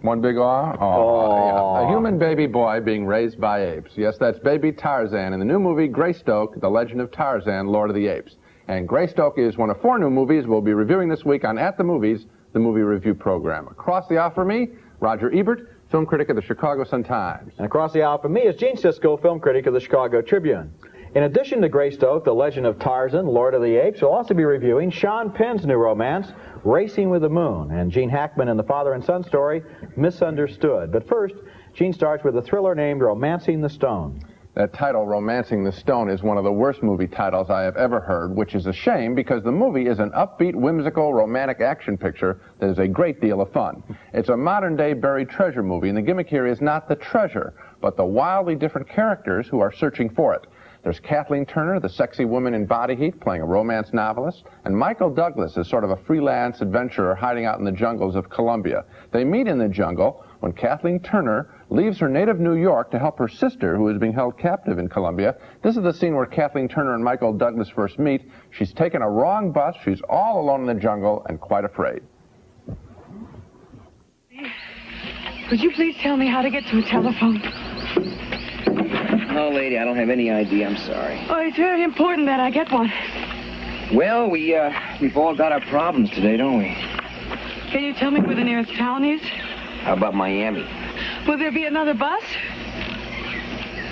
One big aw? Yeah. A human baby boy being raised by apes. Yes, that's baby Tarzan in the new movie Greystoke, The Legend of Tarzan, Lord of the Apes. And Greystoke is one of 4 new movies we'll be reviewing this week on At the Movies, the movie review program. Across the aisle for me, Roger Ebert, film critic of the Chicago Sun-Times. And across the aisle for me is Gene Siskel, film critic of the Chicago Tribune. In addition to Greystoke, The Legend of Tarzan, Lord of the Apes, we'll also be reviewing Sean Penn's new romance, Racing with the Moon, and Gene Hackman in the father and son story, Misunderstood. But first, Gene starts with a thriller named Romancing the Stone. That title, Romancing the Stone, is one of the worst movie titles I have ever heard, which is a shame because the movie is an upbeat, whimsical, romantic action picture that is a great deal of fun. It's a modern-day buried treasure movie, and the gimmick here is not the treasure, but the wildly different characters who are searching for it. There's Kathleen Turner, the sexy woman in body heat, playing a romance novelist, and Michael Douglas is sort of a freelance adventurer hiding out in the jungles of Colombia. They meet in the jungle when Kathleen Turner leaves her native New York to help her sister, who is being held captive in Colombia. This is the scene where Kathleen Turner and Michael Douglas first meet. She's taken a wrong bus, she's all alone in the jungle, and quite afraid. Would you please tell me how to get to a telephone? Oh, lady, I don't have any idea. I'm sorry. Oh, it's very important that I get one. Well, we've all got our problems today, don't we? Can you tell me where the nearest town is? How about Miami? Will there be another bus?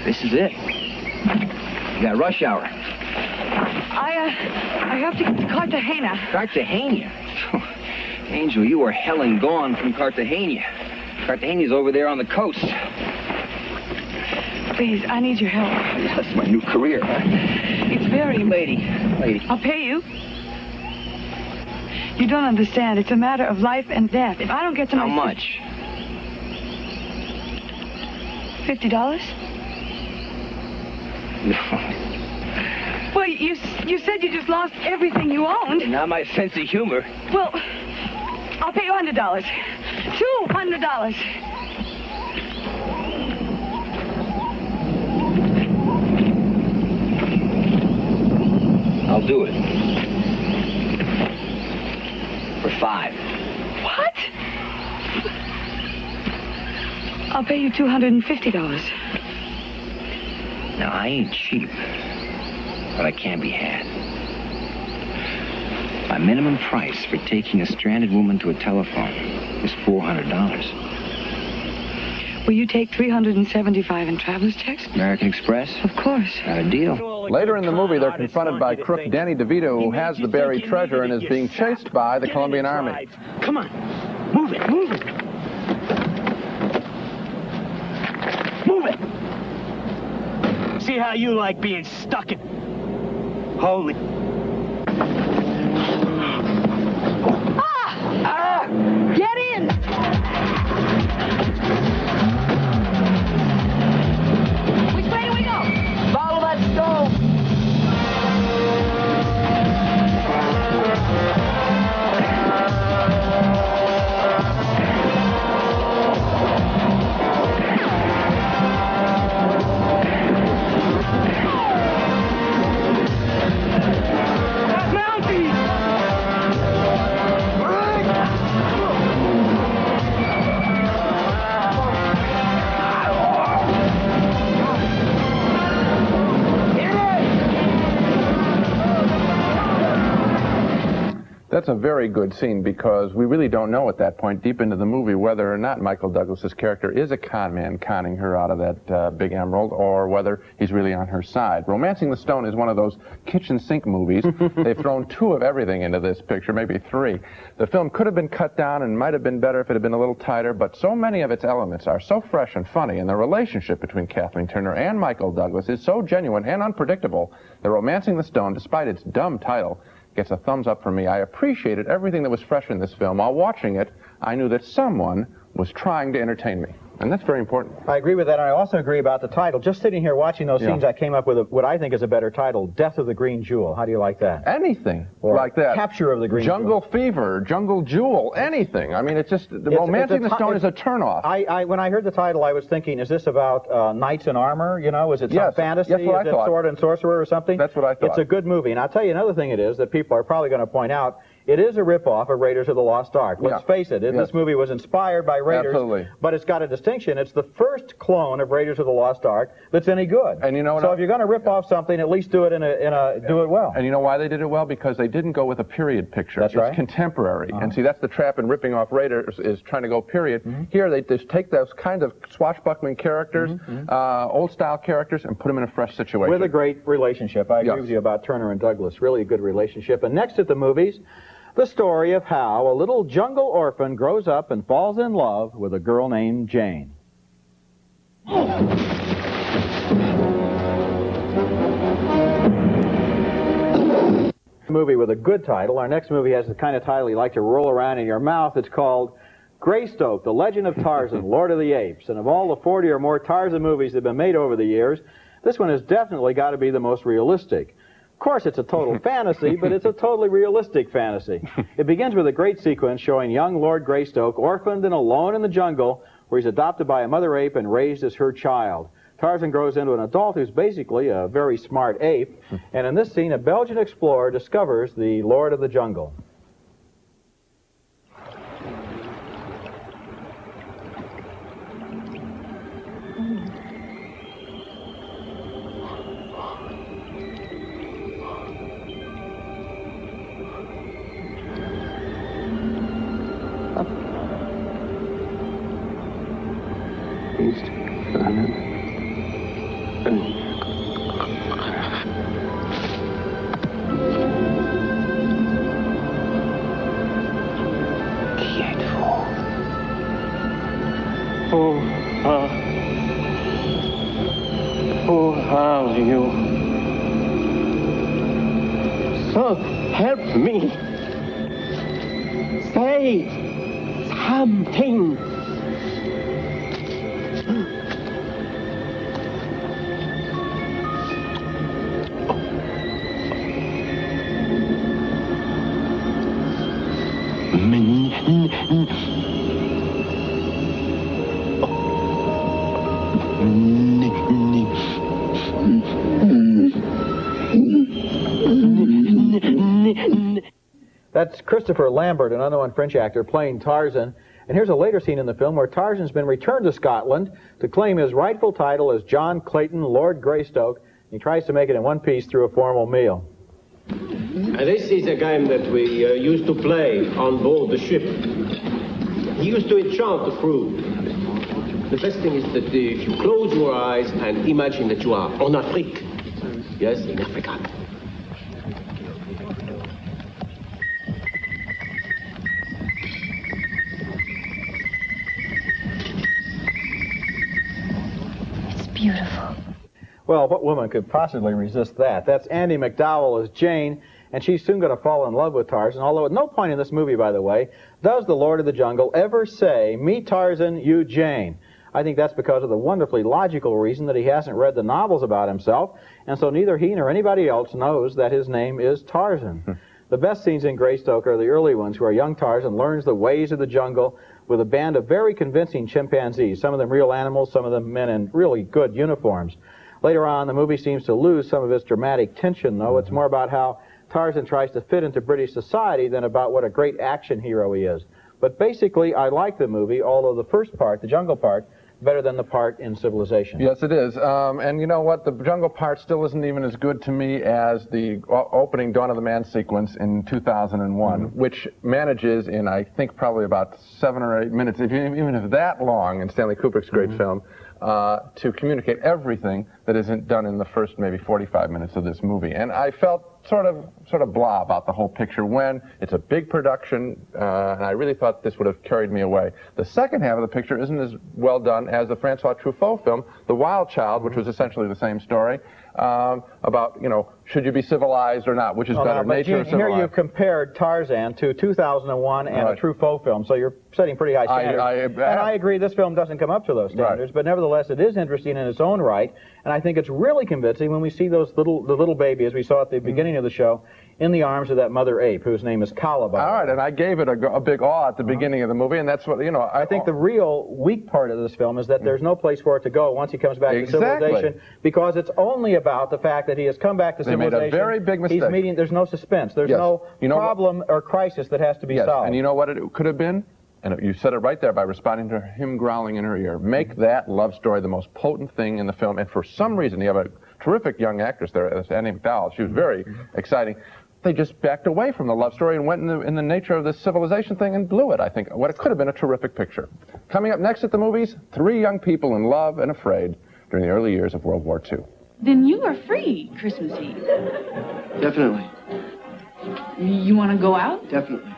This is it. You got rush hour. I have to get to Cartagena. Cartagena? Angel, you are hell and gone from Cartagena. Cartagena's over there on the coast. Please, I need your help. That's my new career, huh? It's very... Lady. I'll pay you. You don't understand. It's a matter of life and death. If I don't get to my... How much? $50? No. Well, you said you just lost everything you owned. Not my sense of humor. Well, I'll pay you $100. $200. I'll do it. For $5. What? I'll pay you $250. Now, I ain't cheap, but I can be had. My minimum price for taking a stranded woman to a telephone is $400. Will you take $375 in traveler's checks? American Express? Of course. Got a deal. Later in the movie, they're confronted by crook Danny DeVito, who has the buried treasure and is being chased by the Colombian army. Come on. Move it. Move it. Move it. See how you like being stuck in... Holy... Get in! Which way do we go? Follow that stone. That's a very good scene because we really don't know at that point, deep into the movie, whether or not Michael Douglas's character is a con man conning her out of that big emerald, or whether he's really on her side. Romancing the Stone is one of those kitchen sink movies. They've thrown 2 of everything into this picture, maybe 3. The film could have been cut down and might have been better if it had been a little tighter, but so many of its elements are so fresh and funny, and the relationship between Kathleen Turner and Michael Douglas is so genuine and unpredictable that Romancing the Stone, despite its dumb title, gets a thumbs up from me. I appreciated everything that was fresh in this film. While watching it, I knew that someone was trying to entertain me. And that's very important. I agree with that, and I also agree about the title. Just sitting here watching those scenes, I came up with what I think is a better title, Death of the Green Jewel. How do you like that? Anything or like that. Capture of the Green Jungle Jewel. Fever, Jungle Jewel, anything. I mean, it's just, Romancing the Stone is a turnoff. When I heard the title, I was thinking, is this about knights in armor? You know, is it some fantasy? That's what I thought. Sword and sorcerer or something? That's what I thought. It's a good movie, and I'll tell you another thing it is that people are probably going to point out. It is a ripoff of Raiders of the Lost Ark. Let's face it, this movie was inspired by Raiders, but it's got a distinction. It's the first clone of Raiders of the Lost Ark that's any good. And you know what? So if you're going to rip off something, at least do it do it well. And you know why they did it well? Because they didn't go with a period picture. That's right. It's contemporary. And see, that's the trap in ripping off Raiders, is trying to go period. Here, they just take those kind of swashbuckling characters, old-style characters, and put them in a fresh situation. With a great relationship. I agree with you about Turner and Douglas. Really a good relationship. And next at the movies, the story of how a little jungle orphan grows up and falls in love with a girl named Jane. Movie with a good title. Our next movie has the kind of title you like to roll around in your mouth. It's called Greystoke, The Legend of Tarzan, Lord of the Apes. And of all the 40 or more Tarzan movies that have been made over the years, this one has definitely got to be the most realistic. Of course, it's a total fantasy, but it's a totally realistic fantasy. It begins with a great sequence showing young Lord Greystoke orphaned and alone in the jungle, where he's adopted by a mother ape and raised as her child. Tarzan grows into an adult who's basically a very smart ape, and in this scene, a Belgian explorer discovers the Lord of the Jungle. Who are you? So help me. Say something. That's Christopher Lambert, an unknown French actor, playing Tarzan. And here's a later scene in the film where Tarzan's been returned to Scotland to claim his rightful title as John Clayton, Lord Greystoke. He tries to make it in one piece through a formal meal. This is a game that we used to play on board the ship. He used to enchant the crew. The best thing is that if you close your eyes and imagine that you are en Afrique. Yes, in Africa. Beautiful. Well, what woman could possibly resist that? That's Andie MacDowell as Jane, and she's soon going to fall in love with Tarzan, although at no point in this movie, by the way, does the Lord of the Jungle ever say, "Me Tarzan, you Jane." I think that's because of the wonderfully logical reason that he hasn't read the novels about himself, and so neither he nor anybody else knows that his name is Tarzan. The best scenes in Greystoke are the early ones where young Tarzan learns the ways of the jungle with a band of very convincing chimpanzees, some of them real animals, some of them men in really good uniforms. Later on, the movie seems to lose some of its dramatic tension, though. It's more about how Tarzan tries to fit into British society than about what a great action hero he is. But basically, I like the movie, although the first part, the jungle part, better than the part in Civilization. Yes, it is. And you know what? The jungle part still isn't even as good to me as the opening Dawn of the Man sequence in 2001, which manages in, I think, probably about 7 or 8 minutes, even if that long in Stanley Kubrick's great film, to communicate everything that isn't done in the first maybe 45 minutes of this movie. And I felt sort of blah about the whole picture when it's a big production, and I really thought this would have carried me away. The second half of the picture isn't as well done as the Francois Truffaut film, The Wild Child, which was essentially the same story, about, you know, should you be civilized or not, which is better, nature or civilized. Here you compared Tarzan to 2001 and a Truffaut film, so you're setting pretty high standards. And I agree this film doesn't come up to those standards, but nevertheless it is interesting in its own right, and I think it's really convincing when we see the little baby, as we saw at the beginning of the show, in the arms of that mother ape, whose name is Caliban. All right, and I gave it a big awe at the beginning of the movie, and that's what, you know... I think the real weak part of this film is that there's no place for it to go once he comes back to civilization, because it's only about the fact that he has come back to civilization. They made a very big mistake. He's meeting, there's no suspense, there's no problem or crisis that has to be solved. And you know what it could have been? And you said it right there by responding to him growling in her ear. Make that love story the most potent thing in the film, and for some reason, you have a terrific young actress there, Annie McDowell. She was very exciting. They just backed away from the love story and went in the nature of this civilization thing and blew it, I think. What it could have been a terrific picture. Coming up next at the movies, 3 young people in love and afraid during the early years of World War II. Then you are free Christmas Eve. Definitely. You want to go out? Definitely.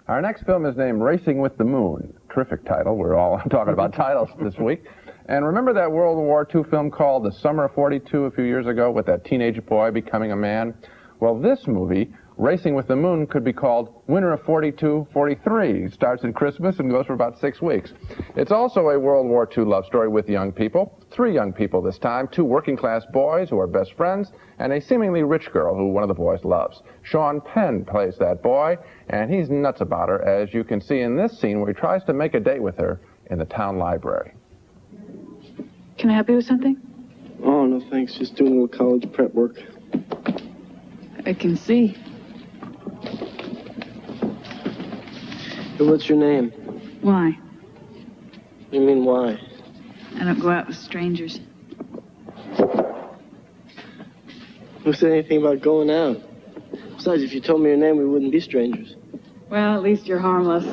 Our next film is named Racing with the Moon. Terrific title. We're all talking about titles this week. And remember that World War II film called The Summer of 42 a few years ago with that teenage boy becoming a man? Well, this movie, Racing with the Moon, could be called Winter of 42-43. It starts in Christmas and goes for about 6 weeks. It's also a World War II love story with young people. 3 young people this time, 2 working-class boys who are best friends, and a seemingly rich girl who one of the boys loves. Sean Penn plays that boy, and he's nuts about her, as you can see in this scene where he tries to make a date with her in the town library. Can I help you with something? Oh, no thanks. Just doing a little college prep work. I can see. Hey, what's your name? Why? What do you mean, why? I don't go out with strangers. Who said anything about going out? Besides, if you told me your name, we wouldn't be strangers. Well, at least you're harmless.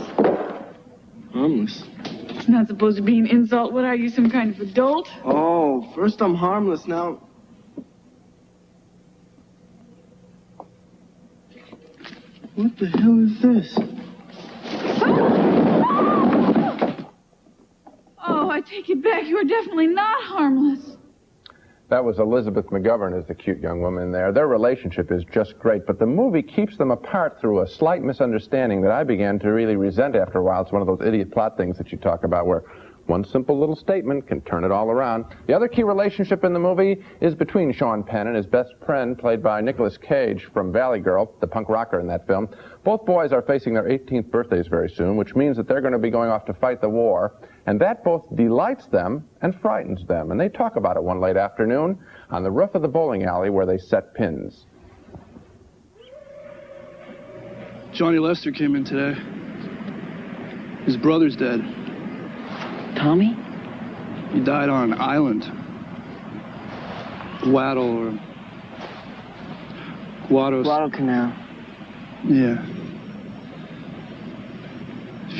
Harmless? It's not supposed to be an insult. What are you, some kind of adult? Oh, first I'm harmless, now... What the hell is this? Oh, I take it back. You are definitely not harmless. That was Elizabeth McGovern as the cute young woman there. Their relationship is just great, but the movie keeps them apart through a slight misunderstanding that I began to really resent after a while. It's one of those idiot plot things that you talk about where one simple little statement can turn it all around. The other key relationship in the movie is between Sean Penn and his best friend, played by Nicolas Cage from Valley Girl, the punk rocker in that film. Both boys are facing their 18th birthdays very soon, which means that they're going to be going off to fight the war, and that both delights them and frightens them. And they talk about it one late afternoon on the roof of the bowling alley where they set pins. Johnny Lester came in today. His brother's dead. Tommy? He died on an island. Guadalcanal. Yeah.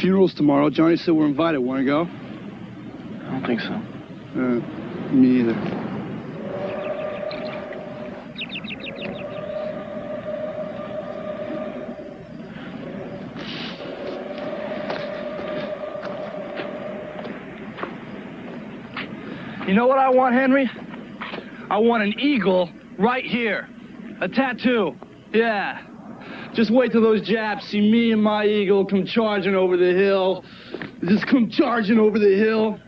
Funeral's tomorrow. Johnny said we're invited. Want to go? I don't think so. Me either. You know what I want, Henry? I want an eagle right here. A tattoo. Yeah. Just wait till those Japs see me and my eagle come charging over the hill. Just come charging over the hill.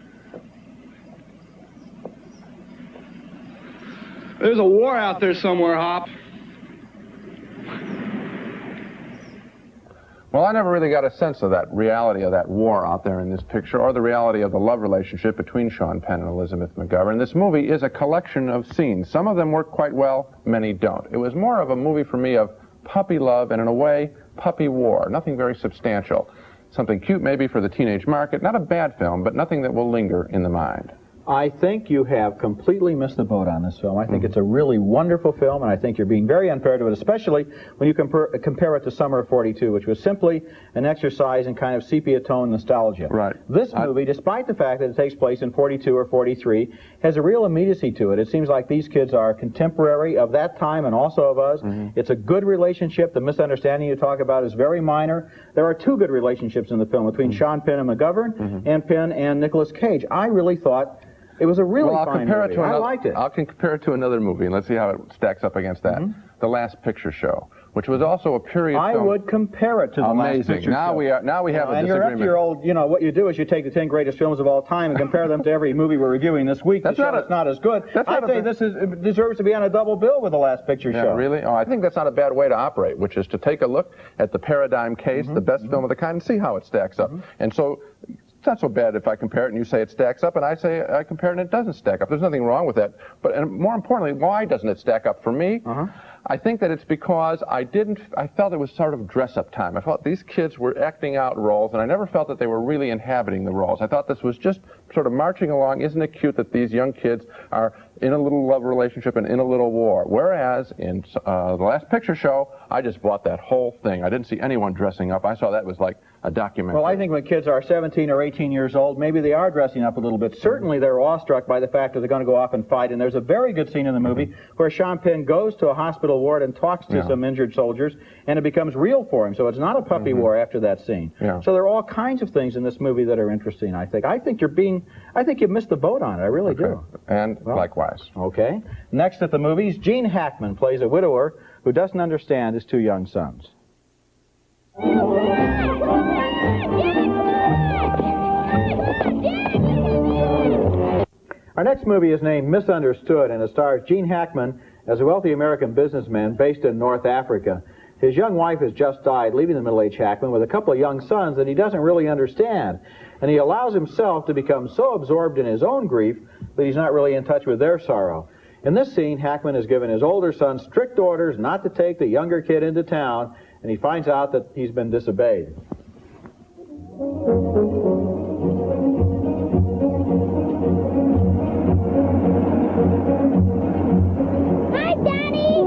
There's a war out there somewhere, Hop. Well, I never really got a sense of that reality of that war out there in this picture, or the reality of the love relationship between Sean Penn and Elizabeth McGovern. This movie is a collection of scenes. Some of them work quite well, many don't. It was more of a movie for me of puppy love and, in a way, puppy war. Nothing very substantial. something cute maybe for the teenage market. Not a bad film, but nothing that will linger in the mind. I think you have completely missed the boat on this film. I think it's a really wonderful film, and I think you're being very unfair to it, especially when you compare it to Summer of 42, which was simply an exercise in kind of sepia-tone nostalgia. Right. This movie, despite the fact that it takes place in 42 or 43, has a real immediacy to it. It seems like these kids are contemporary of that time and also of us. It's a good relationship. The misunderstanding you talk about is very minor. There are two good relationships in the film between Sean Penn and McGovern, and Penn and Nicolas Cage. I really thought it was a really fine movie. I liked it. I can compare it to another movie, and let's see how it stacks up against that. The Last Picture Show, which was also a period film. I would compare it to The Last Picture Show. Now we have a and disagreement. you're up to your old, what you do is you take the 10 greatest films of all time and compare them to every movie we're reviewing this week. It's not as good. I'd say this deserves to be on a double bill with The Last Picture Show. Really? Oh, I think that's not a bad way to operate, which is to take a look at the paradigm case, the best film of the kind, and see how it stacks up. And so it's not so bad if I compare it and you say it stacks up, and I say I compare it and it doesn't stack up. There's nothing wrong with that. But and more importantly, why doesn't it stack up for me? I think that it's because I felt it was sort of dress-up time. I felt these kids were acting out roles, and I never felt that they were really inhabiting the roles. I thought this was just sort of marching along. Isn't it cute that these young kids are in a little love relationship and in a little war? Whereas in The Last Picture Show, I just bought that whole thing. I didn't see anyone dressing up. I saw that was like a documentary. Well, I think when kids are 17 or 18 years old, maybe they are dressing up a little bit. Certainly they're awestruck by the fact that they're going to go off and fight, and there's a very good scene in the movie where Sean Penn goes to a hospital ward and talks to some injured soldiers, and it becomes real for him. So it's not a puppy war after that scene. So there are all kinds of things in this movie that are interesting, I think. I think you've missed the boat on it. I really do. And likewise. Okay. Next at the movies, Gene Hackman plays a widower who doesn't understand his two young sons. Our next movie is named Misunderstood, and it stars Gene Hackman as a wealthy American businessman based in North Africa. His young wife has just died, leaving the middle-aged Hackman with a couple of young sons that he doesn't really understand. And he allows himself to become so absorbed in his own grief that he's not really in touch with their sorrow. In this scene, Hackman has given his older son strict orders not to take the younger kid into town, and he finds out that he's been disobeyed. Hi, Daddy!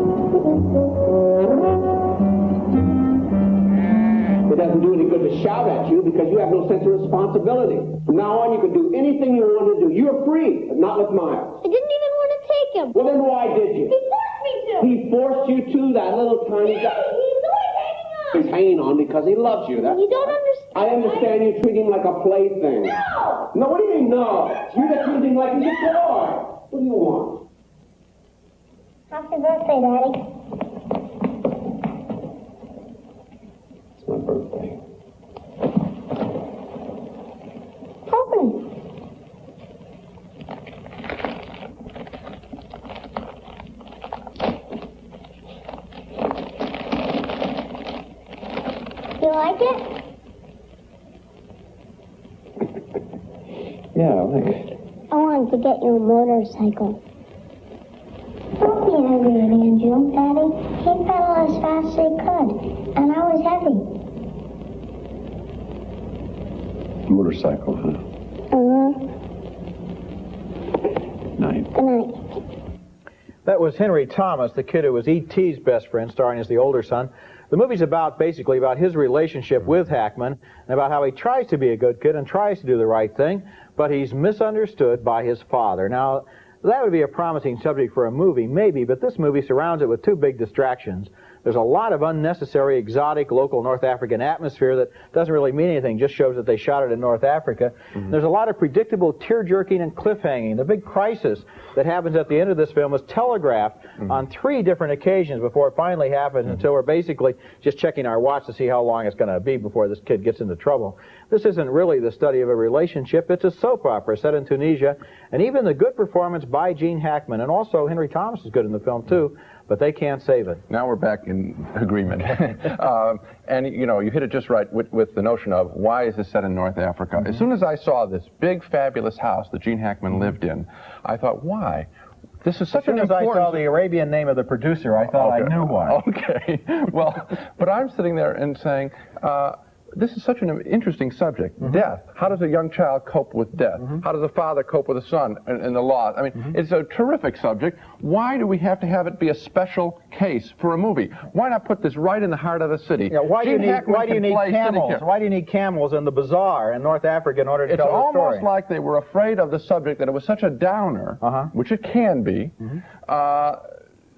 It doesn't do any good to shout at you because you have no sense of responsibility. From now on, you can do anything you want to do. You're free, but not with Miles. I didn't even want to take him. Well, then why did you? He forced me to. He forced you to, that little tiny guy. He's always hanging on. He's hanging on because he loves you. You don't understand. I understand you treat him like a plaything. No! No, what do you mean, no? You're just treating him like he's a toy. What do you want? Happy birthday, Daddy. It's my birthday. Open it. You like it? Yeah, I like it. I wanted to get you a motorcycle. Don't be angry at Andrew, Daddy. He pedaled as fast as he could, and I was heavy. Motorcycle, huh? Night. Good night. That was Henry Thomas, the kid who was E.T.'s best friend, starring as the older son. The movie's basically about his relationship with Hackman and about how he tries to be a good kid and tries to do the right thing, but he's misunderstood by his father. Now, that would be a promising subject for a movie, maybe, but this movie surrounds it with two big distractions. There's a lot of unnecessary, exotic, local North African atmosphere that doesn't really mean anything, just shows that they shot it in North Africa. There's a lot of predictable tear-jerking and cliffhanging. The big crisis that happens at the end of this film is telegraphed on 3 different occasions before it finally happens, until we're basically just checking our watch to see how long it's going to be before this kid gets into trouble. This isn't really the study of a relationship. It's a soap opera set in Tunisia, and even the good performance by Gene Hackman, and also Henry Thomas is good in the film too, but they can't save it. Now we're back in agreement. And, you know, you hit it just right with the notion of why is this set in North Africa? As soon as I saw this big, fabulous house that Gene Hackman lived in, I thought, why? This is such an important... As soon as I saw the Arabian name of the producer, I thought I knew why. Okay. Well, but I'm sitting there and saying, this is such an interesting subject. Death. How does a young child cope with death? How does a father cope with a son and the law? I mean, it's a terrific subject. Why do we have to have it be a special case for a movie? Why not put this right in the heart of the city? Yeah, why do you need camels? Why do you need camels in the bazaar in North Africa in order to tell the story? It's almost like they were afraid of the subject, that it was such a downer, which it can be,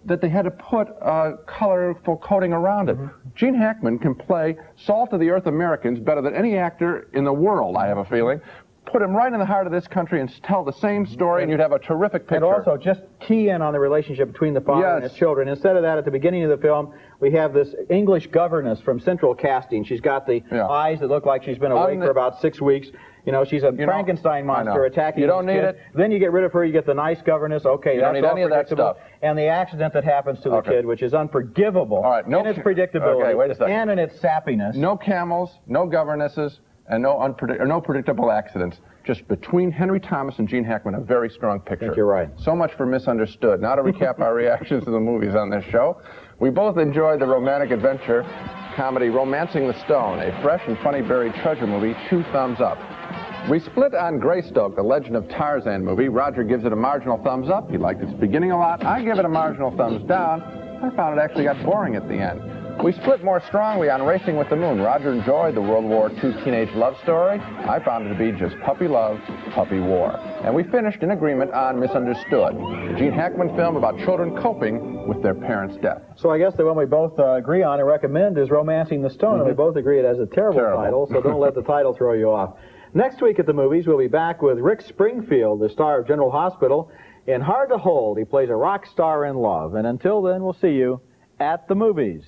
that they had to put a colorful coating around it. Gene Hackman can play salt-of-the-earth Americans better than any actor in the world, I have a feeling. Put him right in the heart of this country and tell the same story, and you'd have a terrific picture. And also, just key in on the relationship between the father and his children. Instead of that, at the beginning of the film, we have this English governess from Central Casting. She's got the eyes that look like she's been awake for about 6 weeks. You know, she's a Frankenstein monster attacking. You don't need it. Then you get rid of her, you get the nice governess. Okay, you don't need any of that stuff. And the accident that happens to the kid, which is unforgivable. All right, in its predictability. Okay, wait a second. And in its sappiness. No camels, no governesses, and no predictable accidents. Just between Henry Thomas and Gene Hackman, a very strong picture. I think you're right. So much for Misunderstood. Now to recap our reactions to the movies on this show. We both enjoyed the romantic adventure comedy Romancing the Stone, a fresh and funny buried treasure movie, 2 thumbs up. We split on Greystoke, the Legend of Tarzan movie. Roger gives it a marginal thumbs up. He liked its beginning a lot. I give it a marginal thumbs down. I found it actually got boring at the end. We split more strongly on Racing with the Moon. Roger enjoyed the World War II teenage love story. I found it to be just puppy love, puppy war. And we finished in agreement on Misunderstood, the Gene Hackman film about children coping with their parents' death. So I guess the one we both agree on and recommend is Romancing the Stone, and we both agree it has a terrible title, so don't let the title throw you off. Next week at the movies, we'll be back with Rick Springfield, the star of General Hospital. In Hard to Hold, he plays a rock star in love. And until then, we'll see you at the movies.